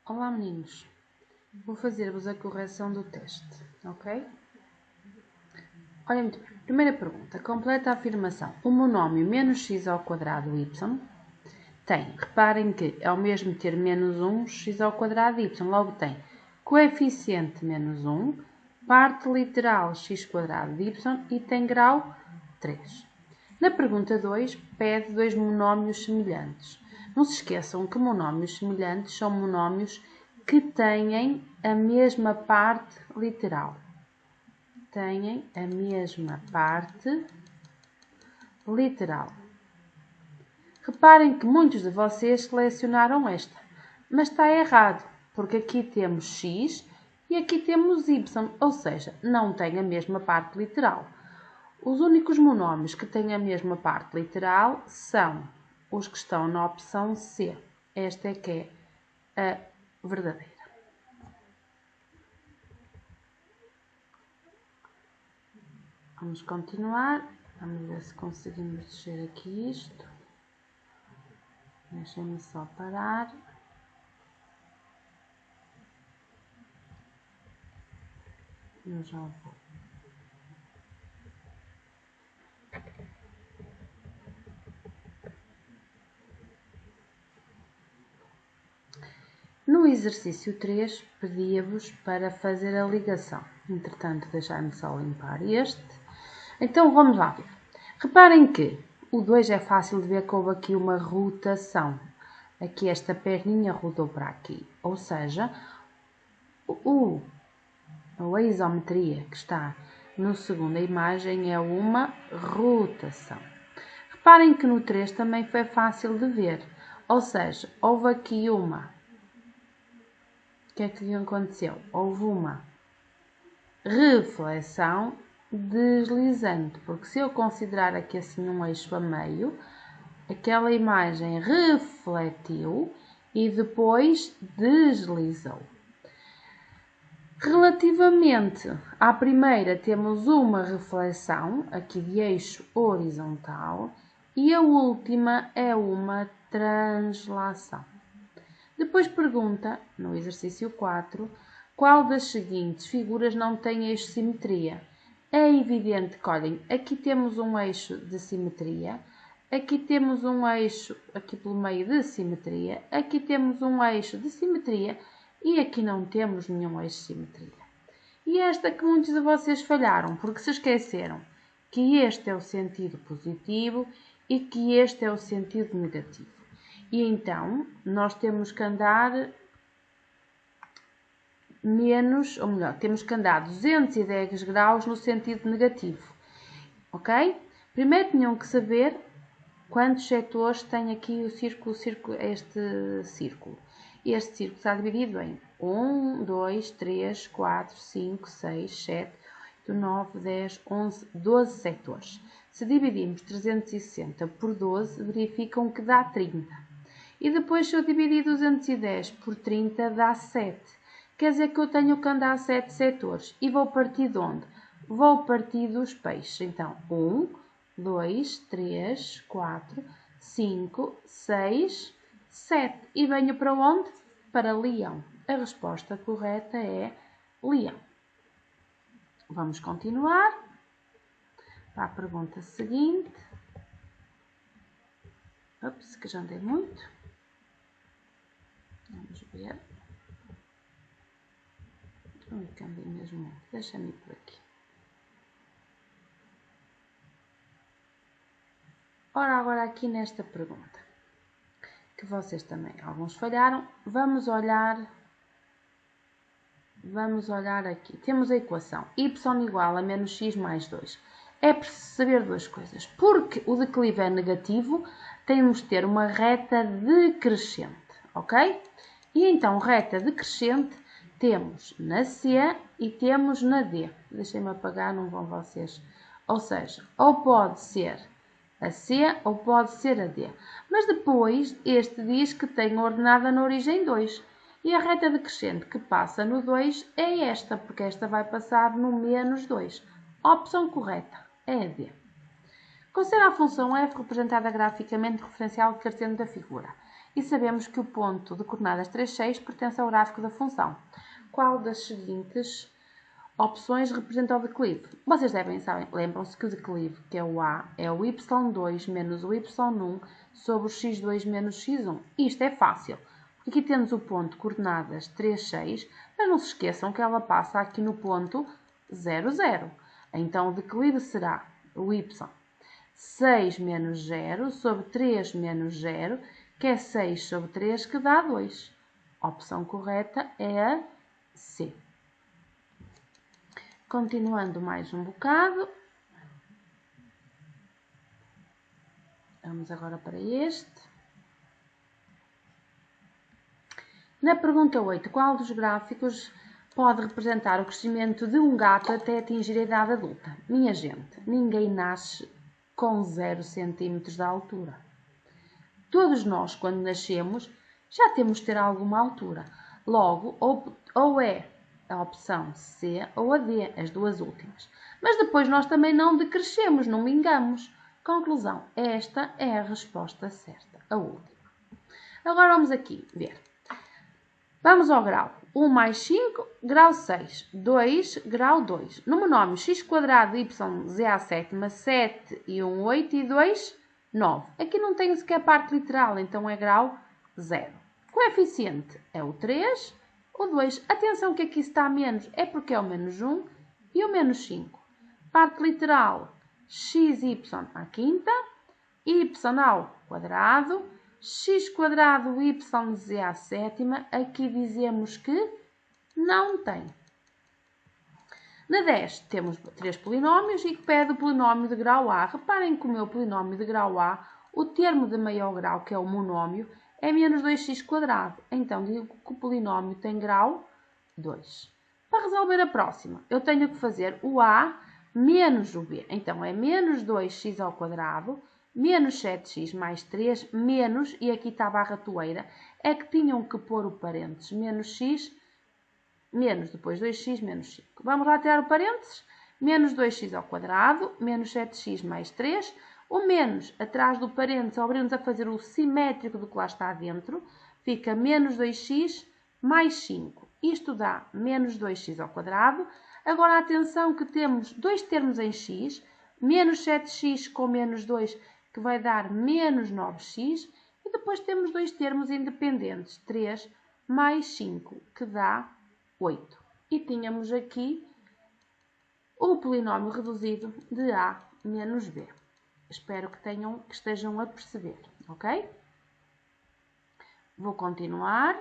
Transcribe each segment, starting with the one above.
Olá meninos, vou fazer-vos a correção do teste, ok? Olha muito bem. Primeira pergunta, completa a afirmação. O monómio menos x ao quadrado y tem, reparem que é o mesmo ter menos 1 x ao quadrado y, logo tem coeficiente menos 1, parte literal x quadrado de y e tem grau 3. Na pergunta 2, pede dois monómios semelhantes. Não se esqueçam que monómios semelhantes são monómios que têm a mesma parte literal. Têm a mesma parte literal. Reparem que muitos de vocês selecionaram esta, mas está errado, porque aqui temos x e aqui temos y, ou seja, não tem a mesma parte literal. Os únicos monómios que têm a mesma parte literal são os que estão na opção C. Esta é que é a verdadeira. Vamos continuar. Vamos ver se conseguimos descer aqui isto. Deixem-me só parar. Eu já vou. No exercício 3, pedia-vos para fazer a ligação. Entretanto, deixai-me só limpar este. Então, vamos lá ver. Reparem que o 2 é fácil de ver que houve aqui uma rotação. Aqui esta perninha rodou para aqui. Ou seja, a isometria que está na segunda imagem é uma rotação. Reparem que no 3 também foi fácil de ver. Ou seja, houve aqui uma... O que é que aconteceu? Houve uma reflexão deslizante, porque se eu considerar aqui assim um eixo a meio, aquela imagem refletiu e depois deslizou. Relativamente à primeira, temos uma reflexão aqui de eixo horizontal e a última é uma translação. Depois pergunta, no exercício 4, qual das seguintes figuras não tem eixo de simetria? É evidente que, olhem, aqui temos um eixo de simetria, aqui temos um eixo aqui pelo meio de simetria, aqui temos um eixo de simetria e aqui não temos nenhum eixo de simetria. E esta que muitos de vocês falharam, porque se esqueceram que este é o sentido positivo e que este é o sentido negativo. E então, nós temos que andar menos, ou melhor, temos que andar 210 graus no sentido negativo. Ok? Primeiro tinham que saber quantos setores tem aqui este círculo. Este círculo está dividido em 1, 2, 3, 4, 5, 6, 7, 8, 9, 10, 11, 12 setores. Se dividirmos 360 por 12, verificam que dá 30. E depois, se eu dividir 210 por 30, dá 7. Quer dizer que eu tenho que andar 7 setores. E vou partir de onde? Vou partir dos peixes. Então, 1, 2, 3, 4, 5, 6, 7. E venho para onde? Para Leão. A resposta correta é Leão. Vamos continuar para a pergunta seguinte. Ops, que já andei muito. Vamos ver. Andei mesmo muito. Deixa-me ir por aqui. Ora, agora aqui nesta pergunta, que vocês também, alguns falharam, vamos olhar aqui. Temos a equação y igual a menos x mais 2. É preciso saber duas coisas. Porque o declive é negativo, temos de ter uma reta decrescente, ok? E então, reta decrescente, temos na C e temos na D. Deixem-me apagar, não vão vocês. Ou seja, ou pode ser a C ou pode ser a D. Mas depois, este diz que tem ordenada na origem 2. E a reta decrescente que passa no 2 é esta, porque esta vai passar no menos 2. A opção correta é a D. Considera a função f representada graficamente referencial cartendo da figura. e sabemos que o ponto de coordenadas 3, 6 pertence ao gráfico da função. Qual das seguintes opções representa o declive? Vocês devem saber, lembram-se que o declive, que é o A, é o y2 menos o y1 sobre o x2 menos x1. Isto é fácil. Aqui temos o ponto de coordenadas 3, 6, mas não se esqueçam que ela passa aqui no ponto 0, 0. Então, o declive será o y 6 menos 0 sobre 3 menos 0, que é 6 sobre 3, que dá 2. A opção correta é a C. Continuando mais um bocado. Vamos agora para este. Na pergunta 8, qual dos gráficos pode representar o crescimento de um gato até atingir a idade adulta? Minha gente, ninguém nasce com 0 cm de altura. Todos nós, quando nascemos, já temos de ter alguma altura. Logo, ou é a opção C ou a D, as duas últimas. Mas depois nós também não decrescemos, não vingamos. Conclusão, esta é a resposta certa, a última. Agora vamos aqui ver. Vamos ao grau. 1 mais 5, grau 6. 2, grau 2. No monómio x² y z à sétima, 7 e 1, 8 e 2, 9. Aqui não tenho sequer parte literal, então é grau 0. Coeficiente é o 3, o 2. Atenção que aqui está menos, é porque é o menos 1 e o menos 5. Parte literal, xy à quinta, y ao quadrado, x² yz à sétima, aqui dizemos que não tem. Na 10 temos 3 polinómios e que pede o polinómio de grau A. Reparem que o meu polinómio de grau A, o termo de maior grau, que é o monómio, é menos 2x². Então, digo que o polinómio tem grau 2. Para resolver a próxima, eu tenho que fazer o A menos o B. Então, é menos 2x ao quadrado, menos 7x mais 3, menos, e aqui está a barra toeira, é que tinham que pôr o parênteses, menos x, menos, depois 2x menos 5. Vamos lá tirar o parênteses, menos 2x ao quadrado, menos 7x mais 3, o menos atrás do parênteses, obriga-nos a fazer o simétrico do que lá está dentro, fica menos 2x mais 5. Isto dá menos 2x ao quadrado. Agora, atenção que temos dois termos em x, menos 7x com menos 2, que vai dar menos 9x, e depois temos dois termos independentes, 3 mais 5, que dá 8. E tínhamos aqui o polinómio reduzido de A menos B. Espero que estejam a perceber, ok? Vou continuar.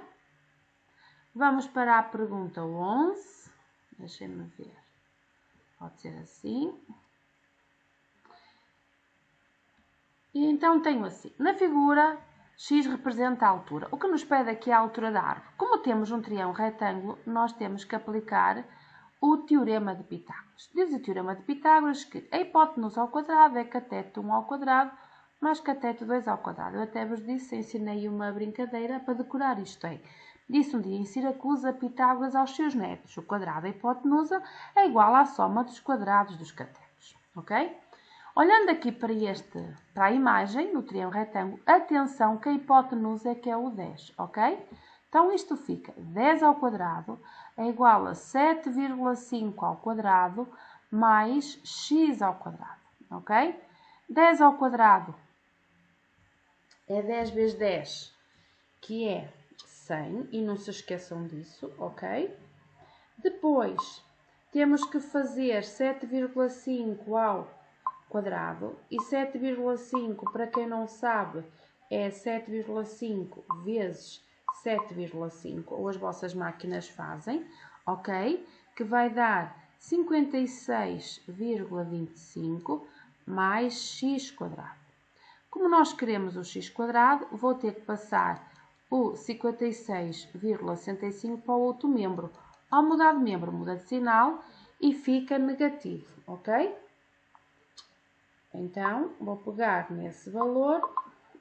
Vamos para a pergunta 11. Deixem-me ver. Pode ser assim. E então tenho assim. Na figura, x representa a altura. O que nos pede aqui é a altura da árvore. Como temos um triângulo retângulo, nós temos que aplicar o teorema de Pitágoras. Diz o teorema de Pitágoras que a hipotenusa ao quadrado é cateto 1 ao quadrado mais cateto 2 ao quadrado. Eu até vos disse, ensinei uma brincadeira para decorar isto. Disse um dia em Siracusa Pitágoras aos seus netos. O quadrado da hipotenusa é igual à soma dos quadrados dos catetos. Ok? Olhando aqui para a imagem, no triângulo retângulo, atenção que a hipotenusa é que é o 10, ok? Então, isto fica 10 ao quadrado é igual a 7,5 ao quadrado mais x ao quadrado, ok? 10 ao quadrado é 10 vezes 10, que é 100, e não se esqueçam disso, ok? Depois, temos que fazer 7,5 ao quadrado, e 7,5, para quem não sabe, é 7,5 vezes 7,5, ou as vossas máquinas fazem, ok? Que vai dar 56,25 mais x². Como nós queremos o x², vou ter que passar o 56,65 para o outro membro. Ao mudar de membro, muda de sinal e fica negativo, ok? Então, vou pegar nesse valor,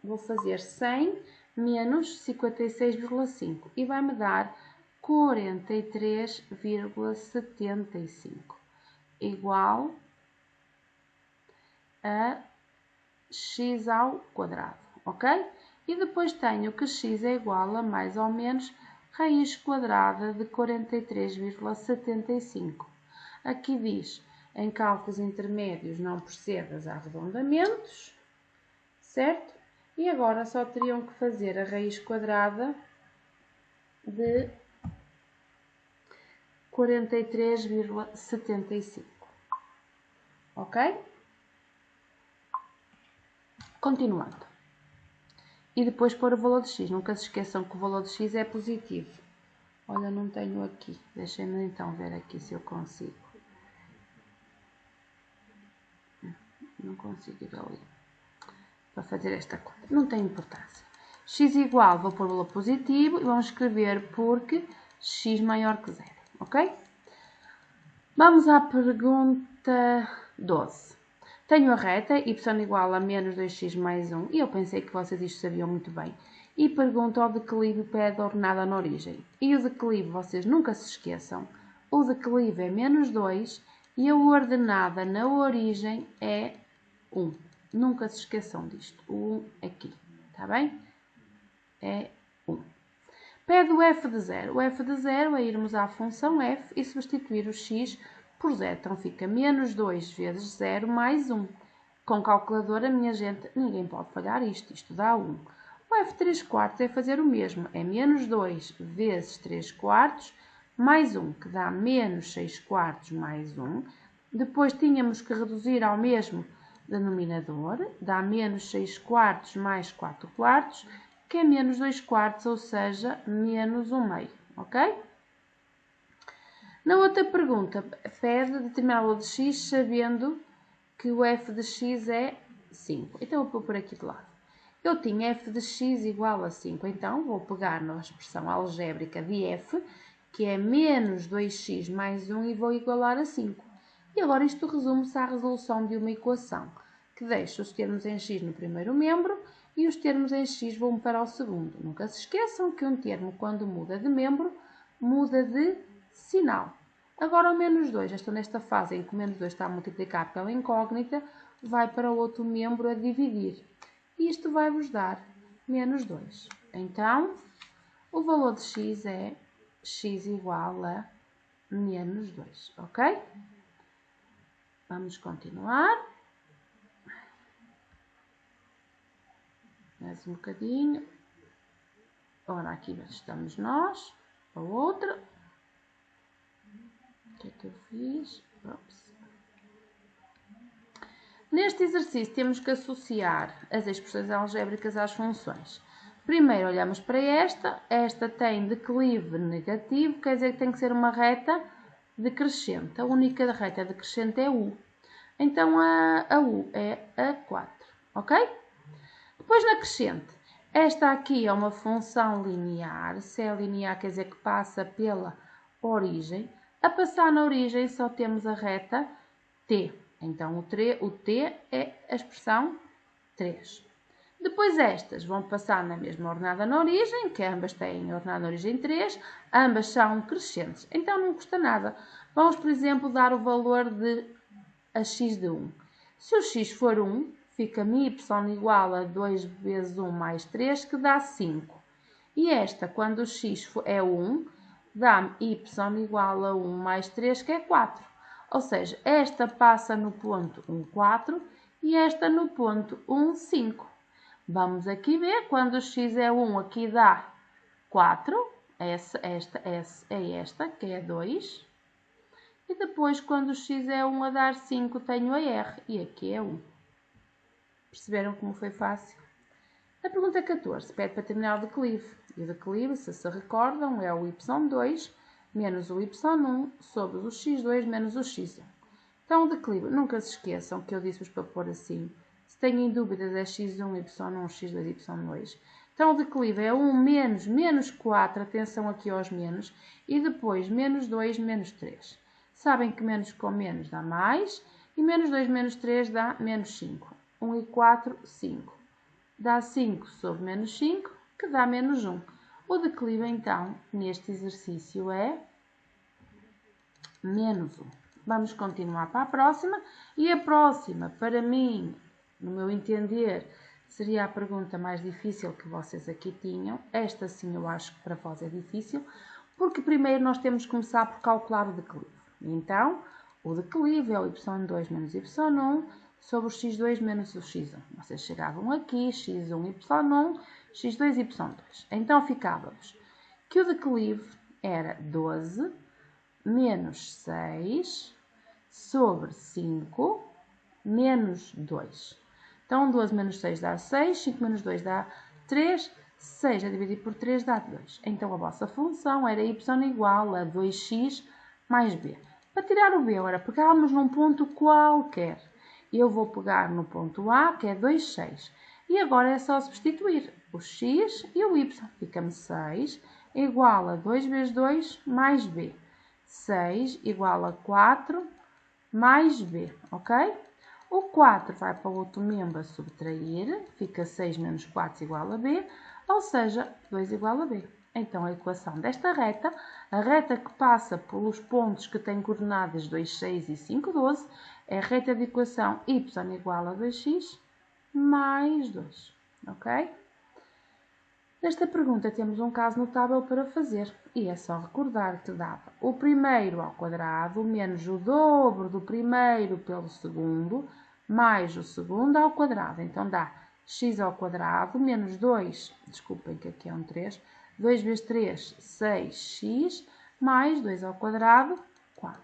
vou fazer 100 menos 56,5 e vai-me dar 43,75 igual a x ao quadrado, ok? E depois tenho que x é igual a mais ou menos raiz quadrada de 43,75. Aqui diz, em cálculos intermédios não procedas a arredondamentos, certo? E agora só teriam que fazer a raiz quadrada de 43,75. Ok? Continuando. E depois pôr o valor de x. Nunca se esqueçam que o valor de x é positivo. Olha, não tenho aqui. Deixem-me então ver aqui se eu consigo. Não consigo ir ali para fazer esta conta. Não tem importância. X igual, vou pôr o valor positivo e vamos escrever porque x maior que 0. Ok? Vamos à pergunta 12. Tenho a reta y igual a menos 2x mais 1 e eu pensei que vocês isto sabiam muito bem. E pergunto ao declive pede a ordenada na origem. E o declive, vocês nunca se esqueçam, o declive é menos 2 e a ordenada na origem é 1. Nunca se esqueçam disto. O 1 aqui, está bem? É 1. Pede o f de 0. O f de 0 é irmos à função f e substituir o x por 0. Então fica menos 2 vezes 0 mais 1. Com calculadora, minha gente, ninguém pode falhar isto. Isto dá 1. O f 3 quartos é fazer o mesmo. É menos 2 vezes 3 quartos mais 1, que dá menos 6 quartos mais 1. Depois tínhamos que reduzir ao mesmo denominador. Dá menos 6 quartos mais 4 quartos, que é menos 2 quartos, ou seja, menos 1 meio. Ok? Na outra pergunta, pede determinar o valor de x sabendo que o f de x é 5. Então, eu vou pôr aqui de lado. Eu tinha f de x igual a 5, então vou pegar na expressão algébrica de f, que é menos 2x mais 1, e vou igualar a 5. E agora isto resume-se à resolução de uma equação, que deixa os termos em x no primeiro membro e os termos em x vão para o segundo. Nunca se esqueçam que um termo, quando muda de membro, muda de sinal. Agora o menos 2, já estou nesta fase em que o menos 2 está a multiplicar pela incógnita, vai para o outro membro a dividir. E isto vai-vos dar menos 2. Então, o valor de x é x igual a menos 2, ok? Vamos continuar. Mais um bocadinho. Ora, aqui estamos nós. A outra. O que é que eu fiz? Ops. Neste exercício temos que associar as expressões algébricas às funções. Primeiro olhamos para esta. Esta tem declive negativo, quer dizer que tem que ser uma reta decrescente. A única reta decrescente é U. Então a U é a 4, ok? Depois na crescente. Esta aqui é uma função linear. Se é linear quer dizer que passa pela origem. A passar na origem só temos a reta T. Então, o t é a expressão 3. Depois estas vão passar na mesma ordenada na origem, que ambas têm ordenada na origem 3, ambas são crescentes. Então, não custa nada. Vamos, por exemplo, dar o valor de a x de 1. Se o x for 1, fica-me y igual a 2 vezes 1 mais 3, que dá 5. E esta, quando o x é 1, dá-me y igual a 1 mais 3, que é 4. Ou seja, esta passa no ponto 1, 4 e esta no ponto 1, 5. Vamos aqui ver, quando o x é 1, aqui dá 4. Esta é esta, que é 2. E depois, quando o x é 1 a dar 5, tenho a r. E aqui é 1. Perceberam como foi fácil? A pergunta 14 pede para terminar o declive. E o declive, se recordam, é o y2 menos o y1 sobre o x2 menos o x1. Então, o declive, nunca se esqueçam que eu disse-vos para pôr assim. Se têm dúvidas, é x1, y1, x2, y2. Então, o declive é 1 menos 4, atenção aqui aos menos, e depois menos 2, menos 3. Sabem que menos com menos dá mais, e menos 2 menos 3 dá menos 5. 1 e 4, 5. Dá 5 sobre menos 5, que dá menos 1. O declive, então, neste exercício é menos 1. Vamos continuar para a próxima. E a próxima, para mim, no meu entender, seria a pergunta mais difícil que vocês aqui tinham. Esta sim eu acho que para vós é difícil, porque primeiro nós temos que começar por calcular o declive. Então, o declive é o y2 menos y1 sobre o x2 menos o x1. Vocês chegavam aqui, x1, y1, x2, y2. Então, ficava-vos que o declive era 12 menos 6 sobre 5 menos 2. Então, 12 menos 6 dá 6, 5 menos 2 dá 3, 6 a dividir por 3 dá 2. Então, a vossa função era y igual a 2x mais b. Para tirar o b, agora pegávamos num ponto qualquer. Eu vou pegar no ponto A, que é 2, 6. E agora é só substituir o x e o y. Fica-me 6 igual a 2 vezes 2 mais b. 6 igual a 4 mais b, ok? O 4 vai para o outro membro a subtrair, fica 6 menos 4 igual a b, ou seja, 2 igual a b. Então, a equação desta reta, a reta que passa pelos pontos que têm coordenadas 2, 6 e 5, 12, é a reta de equação y igual a 2x mais 2, ok? Nesta pergunta temos um caso notável para fazer, e é só recordar que dava o primeiro ao quadrado menos o dobro do primeiro pelo segundo, mais o segundo ao quadrado. Então, dá x ao quadrado menos 2, desculpem que aqui é um 3, 2 vezes 3, 6x, mais 2 ao quadrado, 4.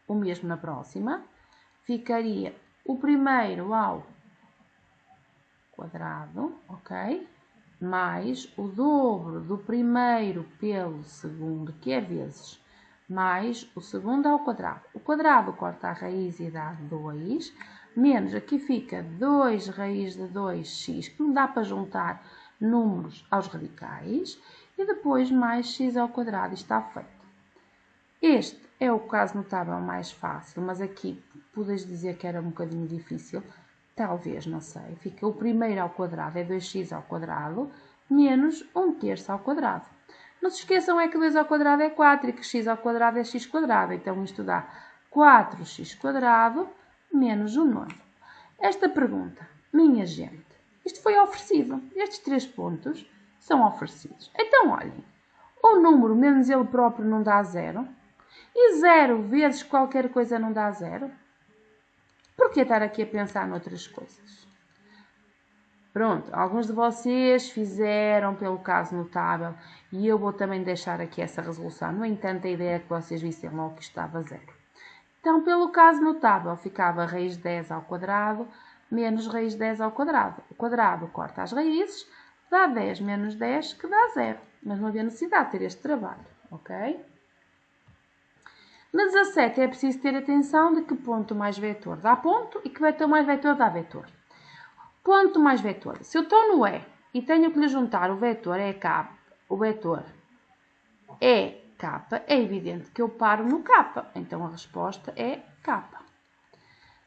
O mesmo na próxima, ficaria o primeiro ao quadrado, ok? Mais o dobro do primeiro pelo segundo, que é vezes, mais o segundo ao quadrado. O quadrado corta a raiz e dá 2, menos, aqui fica 2 raiz de 2x, que não dá para juntar números aos radicais, e depois mais x ao quadrado, está feito. Este é o caso notável mais fácil, mas aqui podes dizer que era um bocadinho difícil. Talvez, não sei. Fica o primeiro ao quadrado é 2x ao quadrado menos 1/3 ao quadrado. Não se esqueçam é que 2 ao quadrado é 4 e que x ao quadrado é x quadrado. Então, isto dá 4x quadrado menos 1/9. Esta pergunta, minha gente, isto foi oferecido. Estes 3 pontos são oferecidos. Então, olhem, o número menos ele próprio não dá 0. E 0 vezes qualquer coisa não dá 0. Por que estar aqui a pensar noutras coisas? Pronto, alguns de vocês fizeram pelo caso notável e eu vou também deixar aqui essa resolução. No entanto, a ideia é que vocês vissem logo que estava 0. Então, pelo caso notável, ficava raiz de 10 ao quadrado menos raiz de 10 ao quadrado. O quadrado corta as raízes, dá 10 menos 10, que dá 0. Mas não havia necessidade de ter este trabalho, ok? Na 17 é preciso ter atenção de que ponto mais vetor dá ponto e que vetor mais vetor dá vetor. Ponto mais vetor. Se eu estou no E e tenho que lhe juntar o vetor EK, o vetor EK, é evidente que eu paro no K. Então a resposta é K.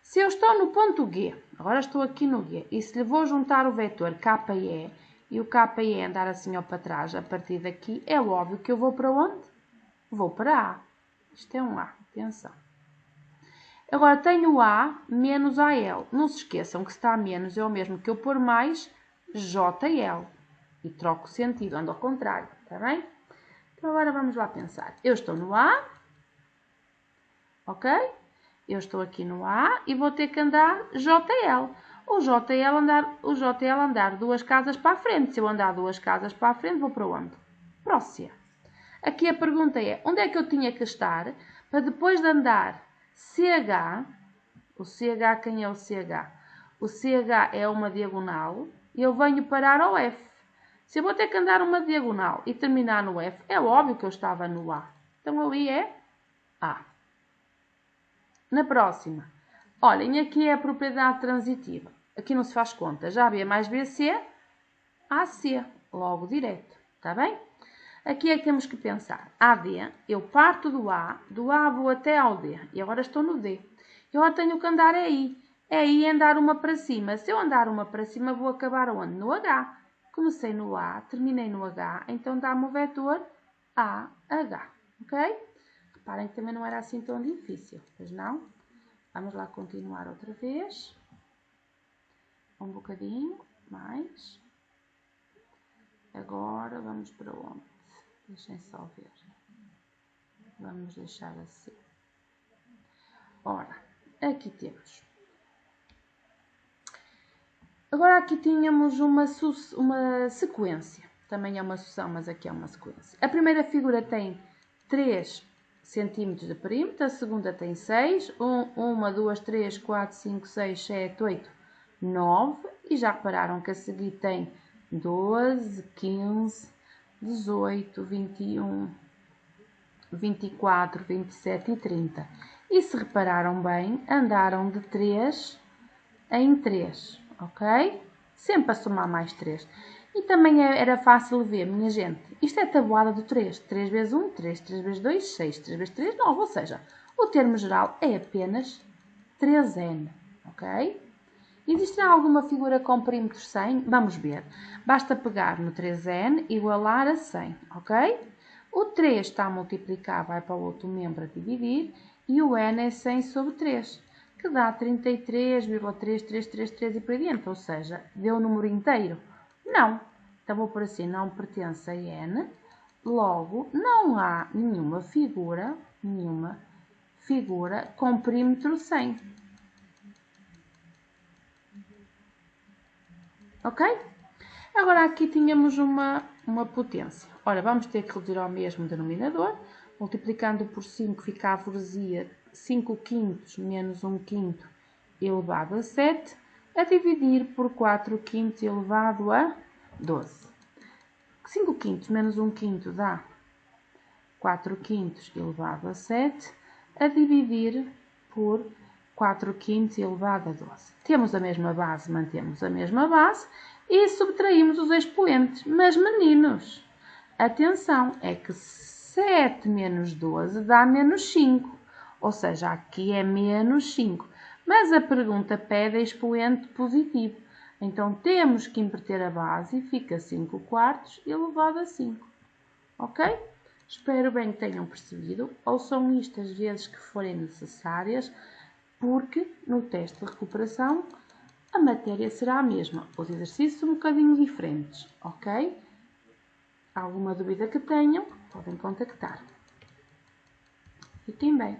Se eu estou no ponto G, agora estou aqui no G, e se lhe vou juntar o vetor KE e o KE andar assim ó para trás, a partir daqui, é óbvio que eu vou para onde? Vou para A. Isto é um A, atenção. Agora tenho A menos AL. Não se esqueçam que se está menos é o mesmo que eu pôr mais JL. E troco o sentido, ando ao contrário, está bem? Então agora vamos lá pensar. Eu estou no A, ok? Eu estou aqui no A e vou ter que andar JL. O JL andar 2 casas para a frente. Se eu andar 2 casas para a frente, vou para onde? Para o C. Aqui a pergunta é, onde é que eu tinha que estar para depois de andar CH, o CH, quem é o CH? O CH é uma diagonal e eu venho parar ao F. Se eu vou ter que andar uma diagonal e terminar no F, é óbvio que eu estava no A. Então ali é A. Na próxima, olhem, aqui é a propriedade transitiva. Aqui não se faz conta. Já B mais BC, AC, logo direto. Está bem? Aqui é que temos que pensar. AD, eu parto do A vou até ao D. E agora estou no D. Eu agora tenho que andar aí. É aí andar uma para cima. Se eu andar uma para cima, vou acabar onde? No H. Comecei no A, terminei no H, então dá-me o vetor AH. Ok? Reparem que também não era assim tão difícil. Pois não? Vamos lá continuar outra vez. um bocadinho mais. Agora vamos para onde? Deixem só ver. Vamos deixar assim. Ora, aqui temos. Agora aqui tínhamos uma sequência. Também é uma sucessão, mas aqui é uma sequência. A primeira figura tem 3 centímetros de perímetro, a segunda tem 6. 1, 2, 3, 4, 5, 6, 7, 8, 9. E já repararam que a seguir tem 12, 15, 18, 21, 24, 27 e 30. E se repararam bem, andaram de 3 em 3, ok? Sempre a somar mais 3. E também era fácil ver, minha gente, isto é tabuada do 3. 3 vezes 1, 3, 3 vezes 2, 6, 3 vezes 3, 9. Ou seja, o termo geral é apenas 3n, ok? Existe alguma figura com perímetro 100? Vamos ver. Basta pegar no 3n e igualar a 100, ok? O 3 está a multiplicar, vai para o outro membro a dividir, e o n é 100 sobre 3, que dá 33,3333 e por aí dentro, ou seja, deu o número inteiro. Não. Então vou por assim, não pertence a n, logo não há nenhuma figura com perímetro 100. Ok? Agora aqui tínhamos uma potência. Ora, vamos ter que reduzir ao mesmo denominador. Multiplicando por 5 fica a freguesia 5 quintos menos 1 quinto elevado a 7. A dividir por 4 quintos elevado a 12. 5 quintos menos 1 quinto dá 4 quintos elevado a 7. A dividir por 4 quintos elevado a 12. Temos a mesma base, mantemos a mesma base e subtraímos os expoentes. Mas, meninos, atenção, é que 7 menos 12 dá menos 5. Ou seja, aqui é menos 5. Mas a pergunta pede expoente positivo. Então, temos que inverter a base e fica 5 quartos elevado a 5. Ok? Espero bem que tenham percebido. Ouçam isto as vezes que forem necessárias, porque no teste de recuperação a matéria será a mesma. Os exercícios são um bocadinho diferentes, ok? Alguma dúvida que tenham, podem contactar. Fiquem bem.